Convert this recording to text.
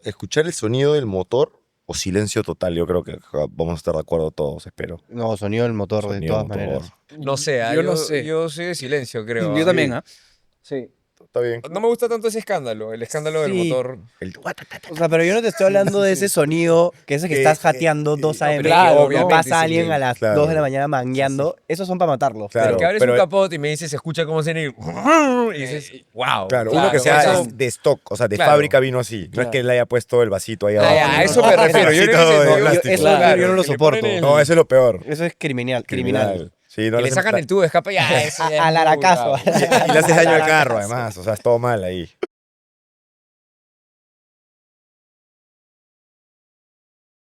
escuchar el sonido del motor o silencio total. Yo creo que vamos a estar de acuerdo todos, espero. No, sonido del motor, de Sonido todas motor. maneras. No sé, Yo no sé. yo soy de silencio, creo. Yo también, ¿ah? Sí. Está bien. No me gusta tanto ese escándalo, el escándalo del Sí. motor. El... O sea, pero yo no te estoy hablando de ese sonido, que es el que estás jateando 2 no, AM, claro, o obviamente, pasa sí, alguien sí. a las Claro. 2 de la mañana mangueando. Esos son para matarlos. Claro. Que abres pero- un capot y me dices, se escucha cómo suena y dices, wow. Claro, Claro, uno que sea eso- de stock, o sea, de Claro. fábrica vino así. No es Claro. que le haya puesto el vasito ahí Ah, abajo. ya, no, a eso no. me refiero. Yo en ese Vasito de sentido- plástico. eso claro, yo no lo que le soporto. ponen el- No, eso es lo peor. Eso es criminal. Sí, no que le sacan el tubo de escape, ya, eso ya es Al muy aracazo. bravo. Y le haces daño al carro, además. O sea, es todo mal ahí.